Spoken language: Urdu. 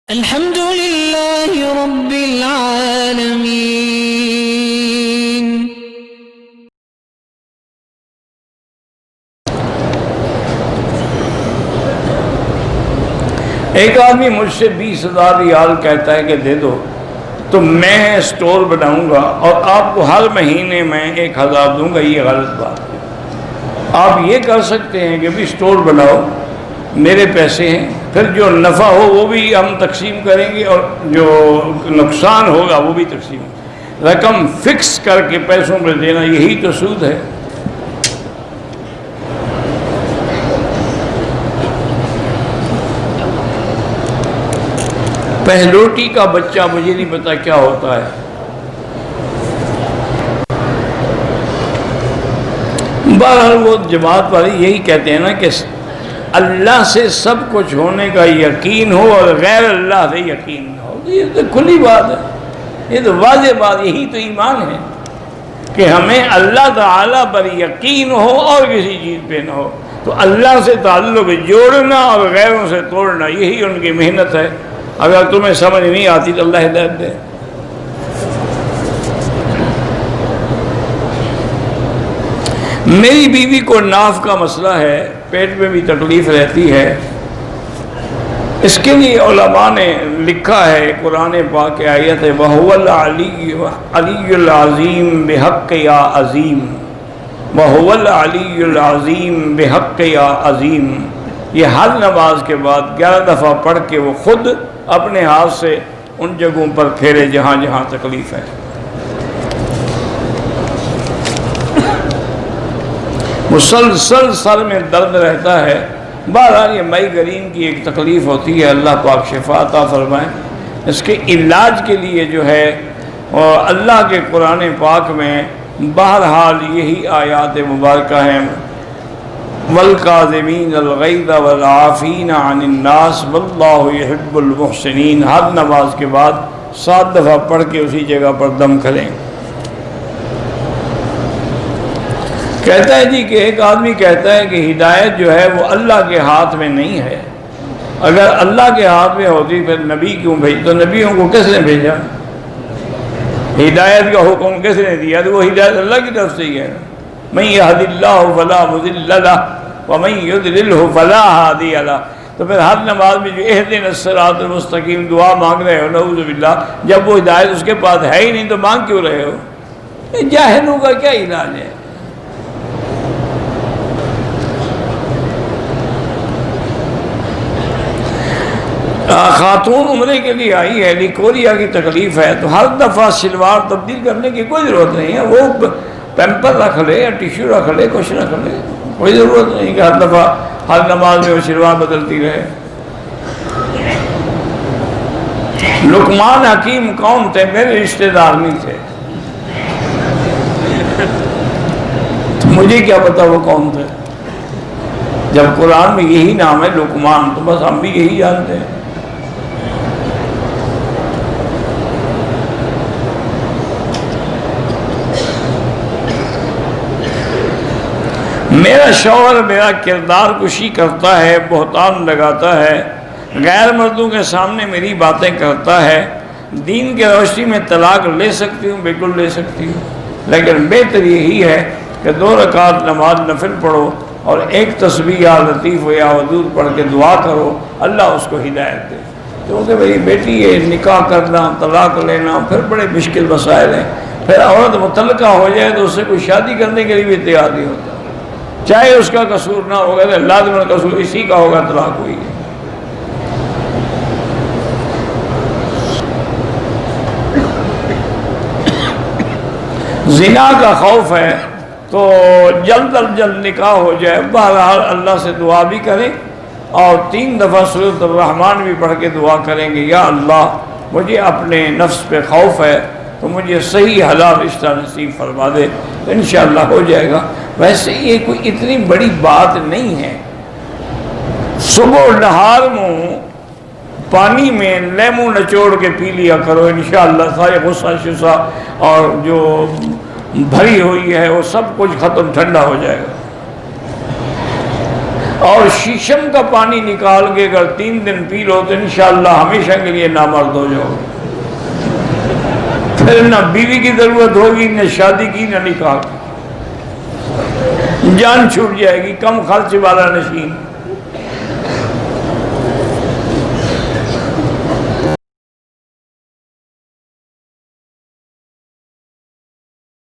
الحمد لله رب العالمين. ایک آدمی مجھ سے 20,000 ریال کہتا ہے کہ دے دو تو میں سٹور بناؤں گا اور آپ کو ہر مہینے میں 1,000 دوں گا. یہ غلط بات ہے. آپ یہ کر سکتے ہیں کہ بھی سٹور بناؤ، میرے پیسے ہیں، پھر جو نفع ہو وہ بھی ہم تقسیم کریں گے اور جو نقصان ہوگا وہ بھی تقسیم. رقم فکس کر کے پیسوں پہ دینا، یہی تو سود ہے. پہلوٹی کا بچہ مجھے نہیں پتا کیا ہوتا ہے. بہرحال وہ جماعت والے یہی کہتے ہیں نا کہ اللہ سے سب کچھ ہونے کا یقین ہو اور غیر اللہ سے یقین نہ ہو. یہ تو کھلی بات ہے، یہ تو واضح بات، یہی تو ایمان ہے کہ ہمیں اللہ تعالیٰ پر یقین ہو اور کسی چیز پہ نہ ہو. تو اللہ سے تعلق جوڑنا اور غیروں سے توڑنا، یہی ان کی محنت ہے. اگر تمہیں سمجھ نہیں آتی تو اللہ ہدایت دے. میری بیوی کو ناف کا مسئلہ ہے، پیٹ میں بھی تکلیف رہتی ہے. اس کے لیے علماء نے لکھا ہے، قرآن پاک کی آیت ہے وَهُوَ الْعَلِيُّ الْعَظِيمُ بِحَقِّ يَا عَظِيمُ وَهُوَ الْعَلِيُّ الْعَظِيمُ بِحَقِّ يَا عَظِيمُ. یہ ہر نماز کے بعد 11 دفعہ پڑھ کے وہ خود اپنے ہاتھ سے ان جگہوں پر پھیرے جہاں جہاں تکلیف ہے. مسلسل سر میں درد رہتا ہے. بہرحال یہ مائیگرین کی ایک تکلیف ہوتی ہے، اللہ پاک شفا عطا فرمائے. اس کے علاج کے لیے جو ہے اللہ کے قرآن پاک میں بہرحال یہی آیات مبارکہ ہیں وَالْكَاظِمِينَ الْغَيْظَ وَالْعَافِينَ عَنِ النَّاسِ وَاللَّهُ يُحِبُّ الْمُحْسِنِينَ. ہر نماز کے بعد 7 دفعہ پڑھ کے اسی جگہ پر دم کریں. کہتا ہے جی کہ ایک آدمی کہتا ہے کہ ہدایت جو ہے وہ اللہ کے ہاتھ میں نہیں ہے. اگر اللہ کے ہاتھ میں ہوتی پھر نبی کیوں بھیج؟ تو نبیوں کو کس نے بھیجا؟ ہدایت کا حکم کس نے دیا؟ تو وہ ہدایت اللہ کی طرف سے ہی ہے. مَن يَهْدِ اللَّهُ فَلَا مُضِلَّ لَهُ وَمَن يُضْلِلْهُ فَلَا هَادِيَ لَهُ. تو پھر ہر نماز میں جو اہدنا الصراط المستقیم دعا مانگ رہے ہو، نعوذ باللہ، جب وہ ہدایت اس کے پاس ہے ہی نہیں تو مانگ کیوں رہے ہو؟ جاہلوں کا کیا علاج ہے؟ خاتون عمرے کے لیے آئی ہے، لیکوریا کی تکلیف ہے، تو ہر دفعہ شلوار تبدیل کرنے کی کوئی ضرورت نہیں ہے. وہ پیمپر رکھ لے یا ٹیشو رکھ لے، کچھ رکھ لے، کوئی ضرورت نہیں کہ ہر دفعہ ہر نماز میں وہ شلوار بدلتی رہے. لقمان حکیم کون تھے؟ میرے رشتہ دار نہیں تھے، تو مجھے کیا پتا وہ کون تھے. جب قرآن میں یہی نام ہے لقمان، تو بس ہم بھی یہی جانتے ہیں. میرا شوہر میرا کردار کشی کرتا ہے، بہتان لگاتا ہے، غیر مردوں کے سامنے میری باتیں کرتا ہے. دین کے روشنی میں طلاق لے سکتی ہوں؟ بالکل لے سکتی ہوں، لیکن بہتر یہی ہے کہ 2 رکعت نماز نفل پڑھو اور ایک تسبیح یا لطیف و یا ودود پڑھ کے دعا کرو، اللہ اس کو ہدایت دے. کیونکہ میری بیٹی ہے، نکاح کرنا، طلاق لینا پھر بڑے مشکل مسائل ہیں. پھر عورت مطلقہ ہو جائے تو اس سے کوئی شادی کرنے کے لیے بھی تیار نہیں ہوتا، چاہے اس کا قصور نہ ہوگا تو لازم قصور اسی کا ہوگا، طلاق ہوئی ہے. زنا کا خوف ہے تو جلد از جلد نکاح ہو جائے. بہرحال اللہ سے دعا بھی کریں اور 3 دفعہ سورۃ الرحمن بھی پڑھ کے دعا کریں گے یا اللہ مجھے اپنے نفس پہ خوف ہے تو مجھے صحیح حلال رشتہ نصیب فرما دے، تو انشاءاللہ ہو جائے گا. ویسے یہ کوئی اتنی بڑی بات نہیں ہے. صبح و نہار منہ پانی میں لیمو نچوڑ کے پی لیا کرو، انشاءاللہ سارے غصہ شصہ اور جو بھری ہوئی ہے وہ سب کچھ ختم، ٹھنڈا ہو جائے گا. اور شیشم کا پانی نکال کے اگر 3 دن پی لو تو انشاءاللہ ہمیشہ کے لیے نامرد ہو جاؤ، پھر نہ بیوی کی ضرورت ہوگی، نہ شادی کی، نہ نکاح کی، جان چھوٹ جائے گی، کم خرچ والا نشین۔